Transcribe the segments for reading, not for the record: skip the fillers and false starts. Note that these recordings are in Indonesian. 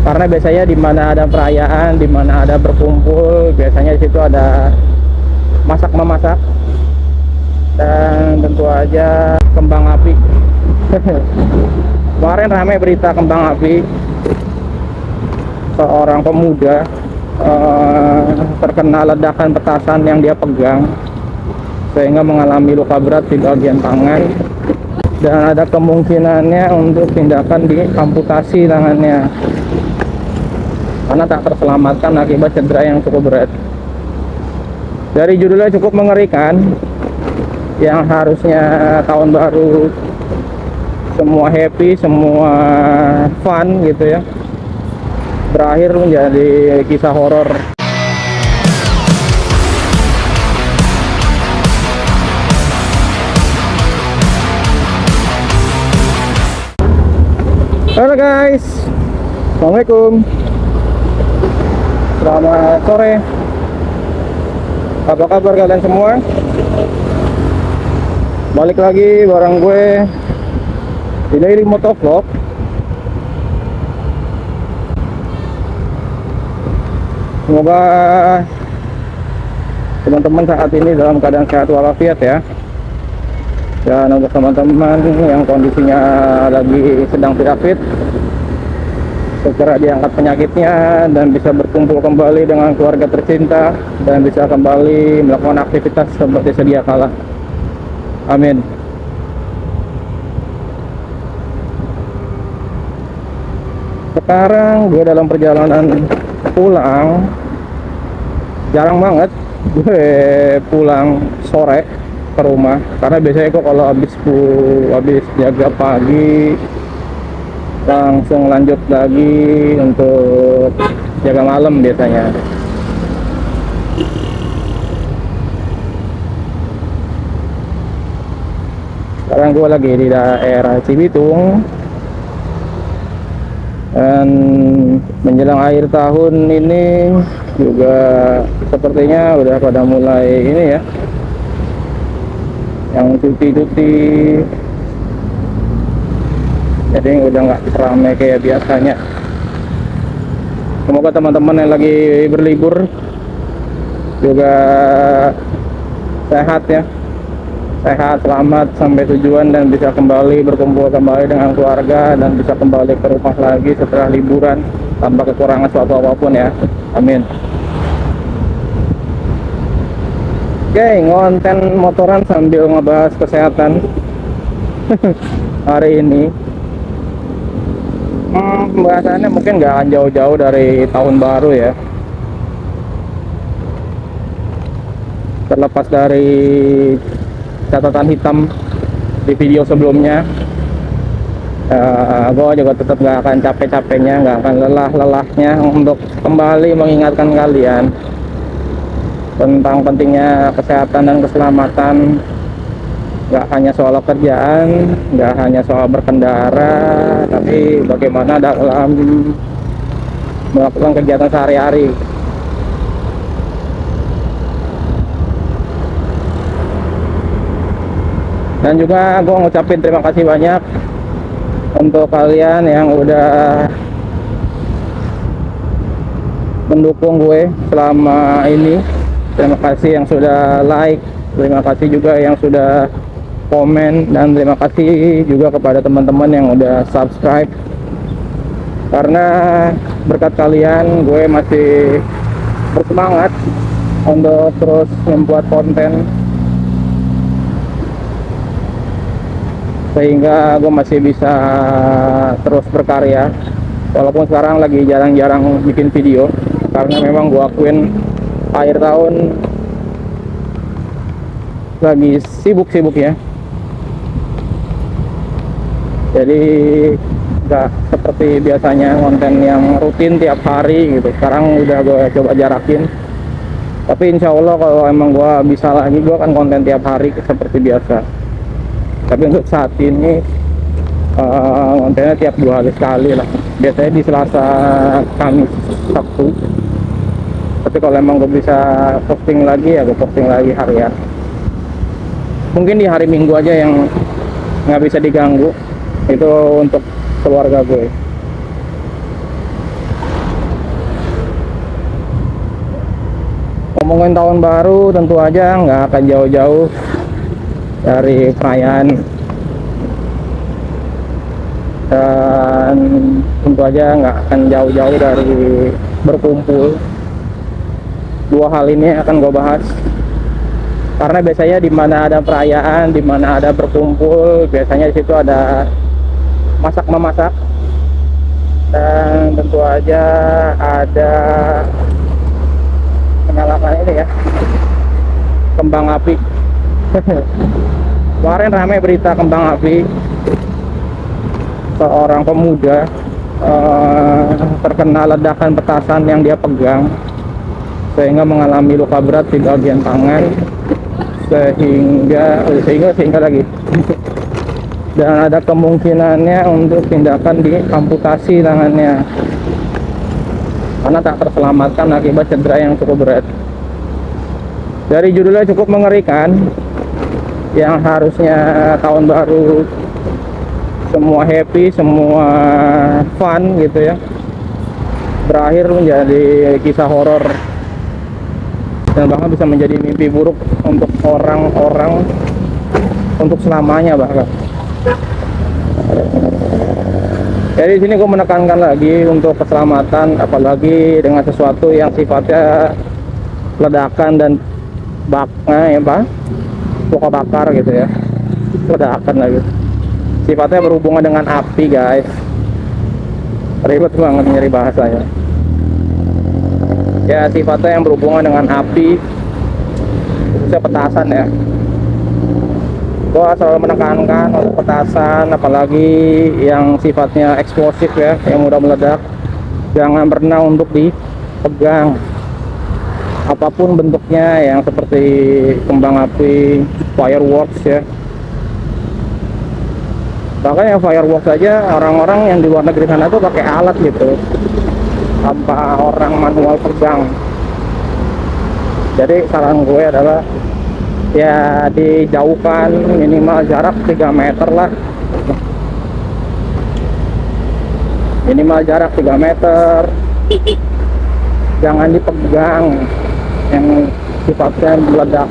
Karena biasanya di mana ada perayaan, di mana ada berkumpul, biasanya di situ ada masak memasak dan tentu aja kembang api. Kemarin ramai berita kembang api, seorang pemuda terkena ledakan petasan yang dia pegang sehingga mengalami luka berat di bagian tangan, dan ada kemungkinannya untuk tindakan diamputasi tangannya karena tak terselamatkan akibat cedera yang cukup berat. Dari judulnya cukup mengerikan, yang harusnya tahun baru semua happy, semua fun gitu ya, berakhir menjadi kisah horor. Halo guys, assalamualaikum, selamat sore. Apa kabar kalian semua? Balik lagi bareng gue di Daily Motovlog. Semoga teman-teman saat ini dalam keadaan sehat walafiat ya. Dan untuk teman-teman yang kondisinya lagi sedang tidak fit, segera diangkat penyakitnya dan bisa berkumpul kembali dengan keluarga tercinta dan bisa kembali melakukan aktivitas seperti sedia kala. Amin. Sekarang gue dalam perjalanan pulang. Jarang banget gue pulang sore ke rumah, karena biasanya kok kalau habis jaga pagi langsung lanjut lagi untuk jaga malam biasanya. Sekarang gue lagi di daerah Cibitung, dan menjelang akhir tahun ini juga sepertinya udah pada mulai ini ya, yang cuti-cuti, jadi udah nggak ramai kayak biasanya. Semoga teman-teman yang lagi berlibur juga sehat ya, sehat, selamat sampai tujuan dan bisa kembali berkumpul kembali dengan keluarga dan bisa kembali ke rumah lagi setelah liburan tanpa kekurangan suatu apapun ya. Amin. Oke, ngonten motoran sambil ngebahas kesehatan hari ini. Pembahasannya mungkin nggak akan jauh-jauh dari tahun baru ya. Terlepas dari catatan hitam di video sebelumnya, gue juga tetap nggak akan capek-capeknya, nggak akan lelah-lelahnya untuk kembali mengingatkan kalian tentang pentingnya kesehatan dan keselamatan. Nggak hanya soal kerjaan, nggak hanya soal berkendara, tapi bagaimana dalam melakukan kegiatan sehari-hari. Dan juga gue ngucapin terima kasih banyak untuk kalian yang udah mendukung gue selama ini. Terima kasih yang sudah like, terima kasih juga yang sudah komen, dan terima kasih juga kepada teman-teman yang udah subscribe. Karena berkat kalian gue masih bersemangat untuk terus membuat konten, sehingga gue masih bisa terus berkarya walaupun sekarang lagi jarang-jarang bikin video, karena memang gue akuin akhir tahun lagi sibuk-sibuk ya. Jadi nggak seperti biasanya konten yang rutin tiap hari gitu. Sekarang udah gue coba jarakin, tapi insya Allah kalau emang gue bisa lagi, gue akan konten tiap hari seperti biasa. Tapi untuk saat ini kontennya tiap 2 hari sekali lah, biasanya di Selasa, Kamis, Sabtu. Tapi kalau emang gue bisa posting lagi ya gue posting lagi harian. Mungkin di hari Minggu aja yang nggak bisa diganggu, itu untuk keluarga gue. ngomongin tahun baru, tentu aja nggak akan jauh-jauh dari perayaan, dan tentu aja nggak akan jauh-jauh dari berkumpul. Dua hal ini akan gue bahas karena biasanya di mana ada perayaan, di mana ada berkumpul, biasanya di situ ada masak memasak, dan tentu aja ada menyalakan ini ya, kembang api. Kemarin ramai berita kembang api, seorang pemuda terkena ledakan petasan yang dia pegang sehingga mengalami luka berat di bagian tangan, sehingga lagi dan ada kemungkinannya untuk tindakan di amputasi tangannya karena tak terselamatkan akibat cedera yang cukup berat. Dari judulnya cukup mengerikan, yang harusnya tahun baru semua happy, semua fun gitu ya, berakhir menjadi kisah horor dan bahkan bisa menjadi mimpi buruk untuk orang-orang untuk selamanya bahkan. Jadi di sini gue menekankan lagi untuk keselamatan, apalagi dengan sesuatu yang sifatnya ledakan dan luka bakar gitu ya, ledakan lagi. Sifatnya berhubungan dengan api guys, ribet banget nyari bahasanya. Ya sifatnya yang berhubungan dengan api, khususnya petasan ya. Gua selalu menekankan untuk petasan, apalagi yang sifatnya eksplosif ya, yang mudah meledak, jangan pernah untuk dipegang. Apapun bentuknya, yang seperti kembang api, fireworks ya. Bahkan yang fireworks saja orang-orang yang di luar negeri sana tuh pakai alat gitu, tanpa orang manual pegang. Jadi saran gue adalah ya dijauhkan, minimal jarak 3 meter lah, minimal jarak 3 meter, jangan dipegang yang sifatnya meledak.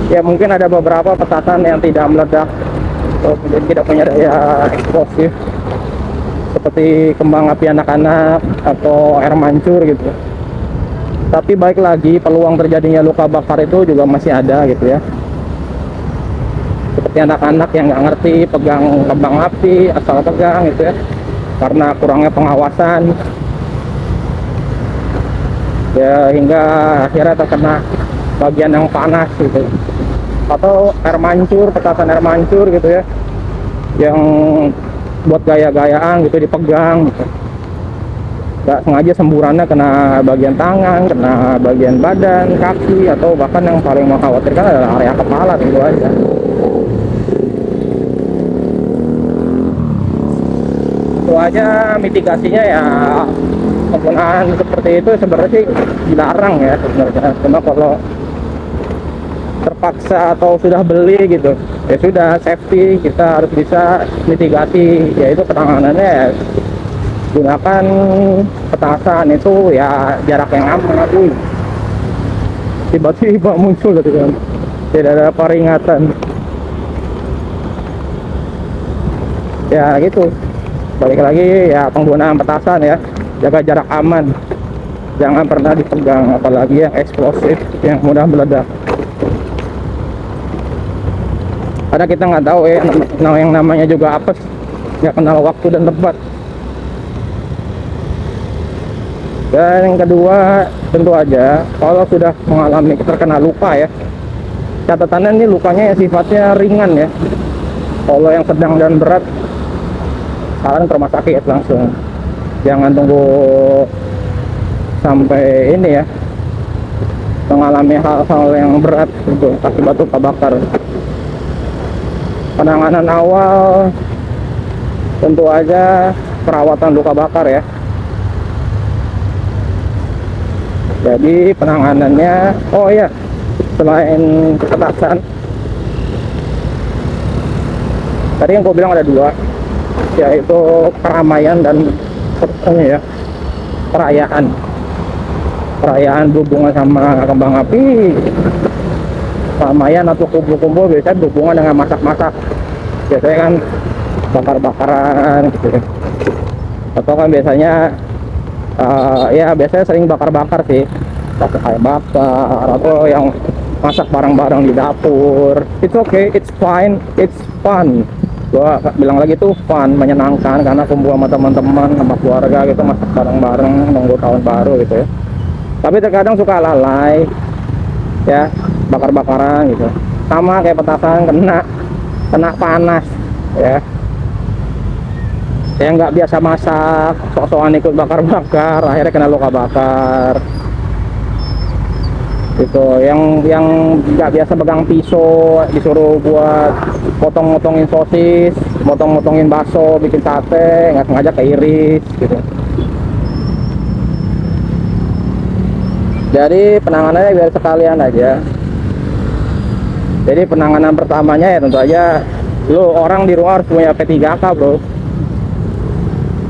Ya mungkin ada beberapa petasan yang tidak meledak atau tidak punya daya eksplosif, seperti kembang api anak-anak atau air mancur gitu. Tapi baik lagi, peluang terjadinya luka bakar itu juga masih ada gitu ya. Seperti anak-anak yang nggak ngerti pegang kembang api, asal pegang gitu ya, karena kurangnya pengawasan ya, hingga akhirnya terkena bagian yang panas gitu. Atau air mancur, petasan air mancur gitu ya, yang buat gaya-gayaan gitu dipegang gitu. Gak sengaja semburannya kena bagian tangan, kena bagian badan, kaki, atau bahkan yang paling mengkhawatirkan adalah area kepala gitu aja. Itu aja mitigasinya ya, penggunaan seperti itu sebenarnya sih dilarang ya sebenarnya. Cuma kalau terpaksa atau sudah beli gitu, ya sudah, safety kita harus bisa mitigasi, yaitu penanganannya ya, gunakan petasan itu ya jarak yang aman. Tiba-tiba muncul gitu kan, tidak ada peringatan ya gitu. Balik lagi ya, penggunaan petasan ya, jaga jarak aman, jangan pernah dipegang, apalagi yang eksplosif yang mudah meledak. Karena kita nggak tahu ya, yang namanya juga apes, nggak kenal waktu dan tempat. Dan yang kedua, tentu aja kalau sudah mengalami terkena luka ya, catatannya ini lukanya yang sifatnya ringan ya. Kalau yang sedang dan berat, saran ke rumah sakit langsung, jangan tunggu sampai ini ya, mengalami hal-hal yang berat untuk akibat luka bakar. Penanganan awal tentu aja perawatan luka bakar ya. Jadi penanganannya, oh ya, selain petasan, tadi yang gue bilang ada dua, yaitu keramaian dan ya, perayaan. perayaan berhubungan sama kembang api, Ramayan atau kumpul-kumpul biasanya berhubungan dengan masak-masak. Biasanya kan bakar-bakaran gitu ya. Atau kan biasanya ya biasanya sering bakar-bakar sih, bakar kayak bakar atau yang masak bareng-bareng di dapur. It's okay, it's fine, it's fun. Gua bilang lagi tuh fun, menyenangkan karena kumpul sama teman-teman sama keluarga gitu, masak bareng-bareng nunggu tahun baru gitu ya. Tapi terkadang suka lalai ya, bakar-bakaran gitu, sama kayak petasan kena panas ya. Yang nggak biasa masak, sok-sokan ikut bakar-bakar, akhirnya kena luka bakar gitu. Yang nggak biasa pegang pisau disuruh buat potong-potongin sosis, potong-potongin bakso, bikin sate, nggak sengaja keiris gitu. Jadi penanganannya biar sekalian aja. Jadi penanganan pertamanya ya tentu aja lo orang di rumah harus punya P3K bro.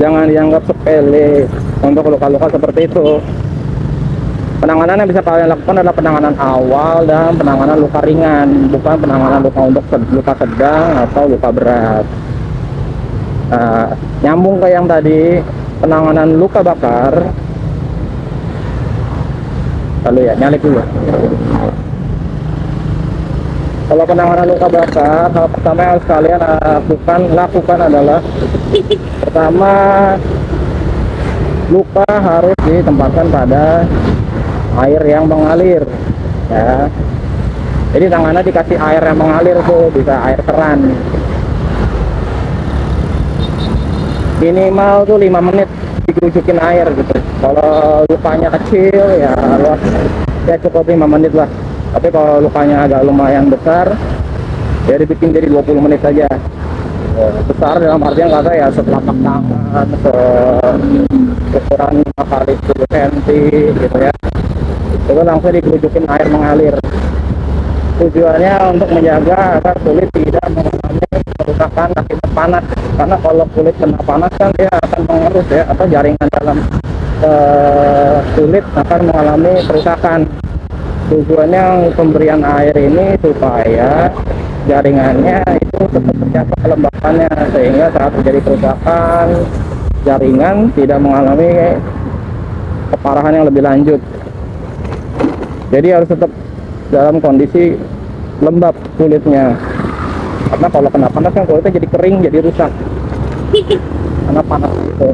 Jangan dianggap sepele untuk luka-luka seperti itu. Penanganan yang bisa kalian lakukan adalah penanganan awal dan penanganan luka ringan, bukan penanganan luka untuk luka sedang atau luka berat. Nah, nyambung ke yang tadi, penanganan luka bakar. Lalu ya, nyalip dulu. Kalau penanganan luka bakar, hal pertama yang harus kalian lakukan adalah pertama, luka harus ditempatkan pada air yang mengalir ya. Jadi tangannya dikasih air yang mengalir tuh, bisa air keran. Minimal tuh 5 menit dikerucukin air gitu. Kalau lukanya kecil ya cukup 5 menit lah. Tapi kalau lukanya agak lumayan besar ya dibikin jadi 20 menit saja. Besar dalam artian kata ya setelapak tangan, ukuran 5 kali 10 cm gitu ya. Itu langsung dikerucukin air mengalir. Tujuannya untuk menjaga agar kulit tidak mengalami kerusakan akibat panas. Karena kalau kulit kena panas kan dia akan mengerus ya, atau jaringan dalam kulit akan mengalami kerusakan. Tujuannya pemberian air ini supaya jaringannya itu tetap terjaga kelembapannya, sehingga saat terjadi kerusakan jaringan tidak mengalami keparahan yang lebih lanjut. Jadi harus tetap dalam kondisi lembab kulitnya, karena kalau kena panas kan kulitnya jadi kering, jadi rusak karena panas itu.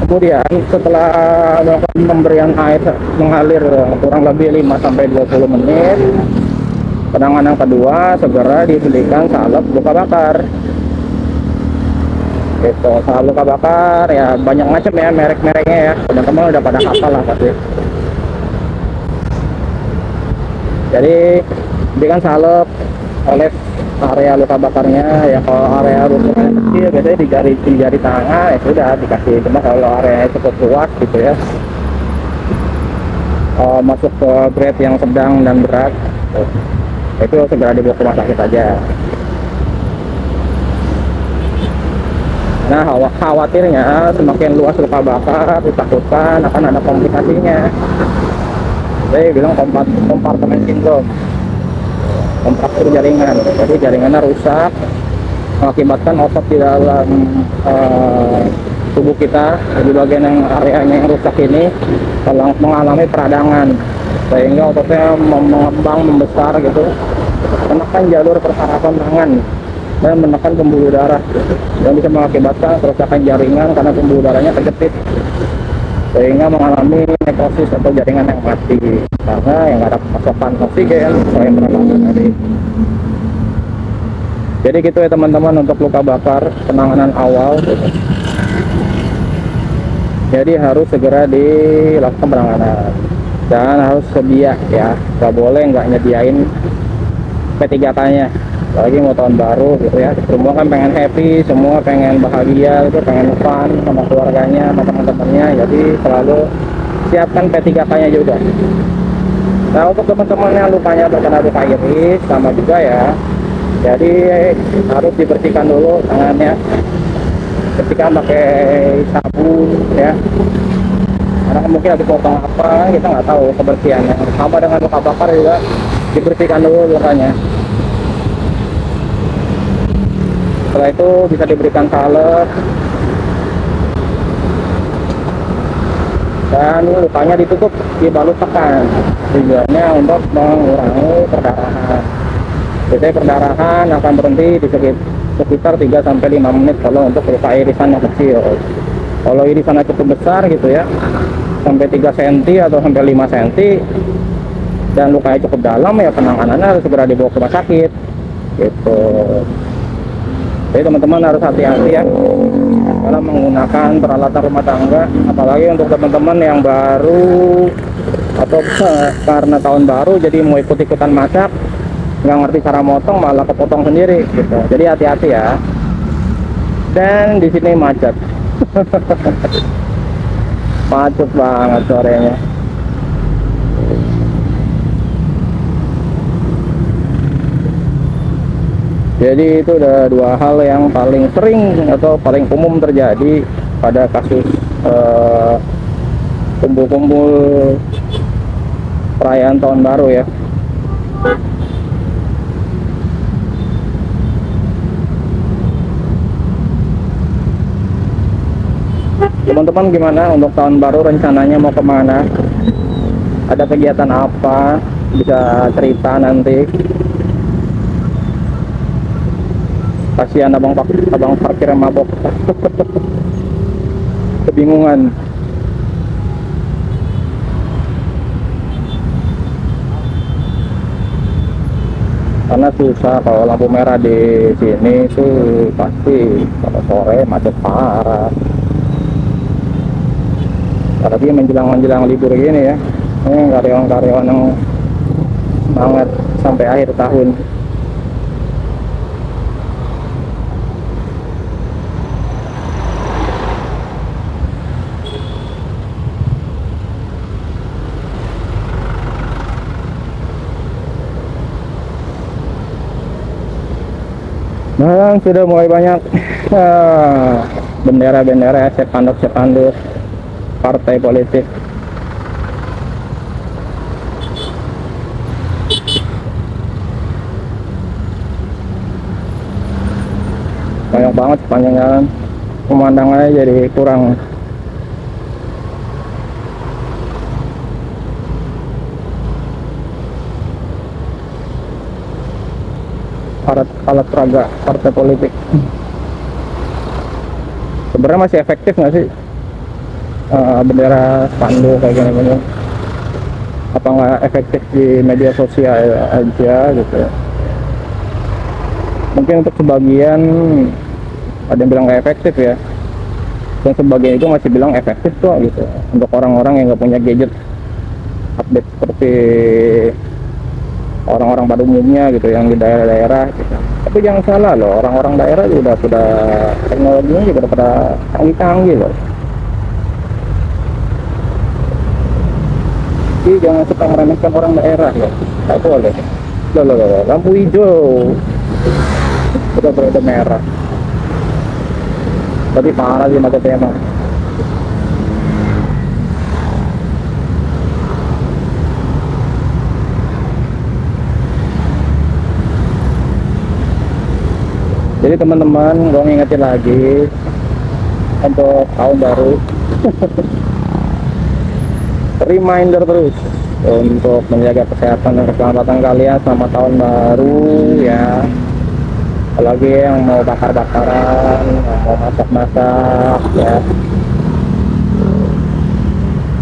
Kemudian setelah melakukan pemberian air mengalir kurang lebih 5-20 menit, penanganan kedua segera diberikan salep luka bakar. Itu salep luka bakar ya banyak macam ya merek-mereknya ya, teman-teman udah pada hafal lah pasti. Jadi berikan salep, oles area luka bakarnya ya. Kalau area lukanya kecil biasanya di jari tangan ya sudah dikasih. Cuma kalau area cukup luas gitu ya, masuk ke grade yang sedang dan berat, itu segera dibawa ke rumah sakit saja. Nah khawatirnya semakin luas luka bakar ditakutkan akan ada komplikasinya. Saya bilang kompartemen sindrom, kontraktur jaringan. Jadi jaringannya rusak, mengakibatkan otot di dalam tubuh kita di bagian yang areanya yang rusak ini mengalami peradangan, sehingga ototnya mengembang membesar gitu, menekan jalur persarafan tangan dan menekan pembuluh darah, yang bisa mengakibatkan kerusakan jaringan karena pembuluh darahnya terjepit, sehingga mengalami nekrosis atau jaringan yang mati karena yang ada pasokan oksigen selain pernapasan tadi. Jadi gitu ya teman-teman untuk luka bakar, penanganan awal gitu. Jadi harus segera dilakukan penanganan dan harus sedia ya, nggak boleh nggak nyediain P3K nya, apalagi mau tahun baru gitu ya. Semua kan pengen happy, semua pengen bahagia gitu, pengen fun sama keluarganya, sama teman-temannya. Jadi selalu siapkan P3K nya juga. Nah untuk teman-teman yang lukanya terkena luka iris sama juga ya, jadi harus dibersihkan dulu tangannya, ketika pakai sabun ya, karena mungkin ada potong apa, kita nggak tahu kebersihannya. Sama dengan luka bakar juga dibersihkan dulu lukanya. Setelah itu bisa diberikan salep, dan lukanya ditutup dibalut tekan, tujuannya untuk mengurangi perdarahan. Biasanya perdarahan akan berhenti di sekitar 3-5 menit kalau untuk luka irisan yang kecil. Kalau irisannya cukup besar gitu ya, sampai 3 cm atau sampai 5 cm, dan lukanya cukup dalam, ya penanganannya harus segera dibawa ke rumah sakit gitu. Jadi teman-teman harus hati-hati ya dalam menggunakan peralatan rumah tangga, apalagi untuk teman-teman yang baru atau karena tahun baru jadi mau ikut-ikutan masak, nggak ngerti cara motong malah kepotong sendiri gitu. Jadi hati-hati ya. Dan di sini macet. Macet banget sorenya. Jadi itu ada dua hal yang paling sering atau paling umum terjadi pada kasus kumpul-kumpul perayaan tahun baru ya. Teman-teman gimana untuk tahun baru, rencananya mau kemana? Ada kegiatan apa? Bisa cerita nanti. Kasihan abang parkir mabok. Kebingungan. Karena susah kalau lampu merah di sini tuh pasti kalau sore macet parah. Apalagi menjelang libur gini ya. Ini karyawan-karyawan yang semangat sampai akhir tahun. Nah, sudah mulai banyak bendera-bendera, spanduk partai politik. Banyak banget sepanjang jalan, pemandangannya jadi kurang. Alat peraga partai politik. Sebenarnya masih efektif nggak sih bendera spanduk kayak gini? Apa nggak efektif di media sosial aja gitu ya? Mungkin untuk sebagian ada yang bilang nggak efektif ya, dan sebagian itu masih bilang efektif kok gitu, untuk orang-orang yang nggak punya gadget update seperti orang-orang pada umumnya gitu yang di daerah-daerah gitu. Tapi jangan salah loh, orang-orang daerah juga sudah teknologinya juga udah pada canggih-canggih loh. Jadi jangan suka meremehkan orang daerah ya, nggak boleh. Loh, lampu hijau udah berada merah, tapi parah sih macetnya emang. Jadi teman-teman, gue ngingetin lagi untuk tahun baru. Reminder terus untuk menjaga kesehatan dan keselamatan kalian selama tahun baru ya. Apalagi yang mau bakar-bakaran, yang mau masak-masak ya,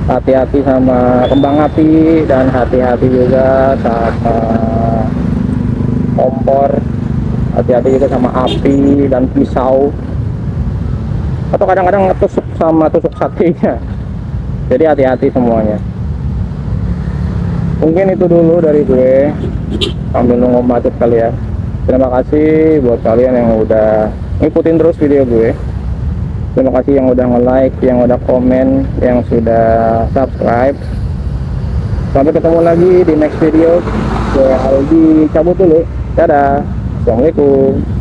hati-hati sama kembang api, dan hati-hati juga sama kompor, hati-hati juga sama api dan pisau, atau kadang-kadang tusuk sama tusuk satenya. Jadi hati-hati semuanya. Mungkin itu dulu dari gue sambil nunggu macet kali ya. Terima kasih buat kalian yang udah ngikutin terus video gue. Terima kasih yang udah nge-like, yang udah komen, yang sudah subscribe. Sampai ketemu lagi di next video. Gue Aldi cabut dulu. Dadah. Assalamualaikum.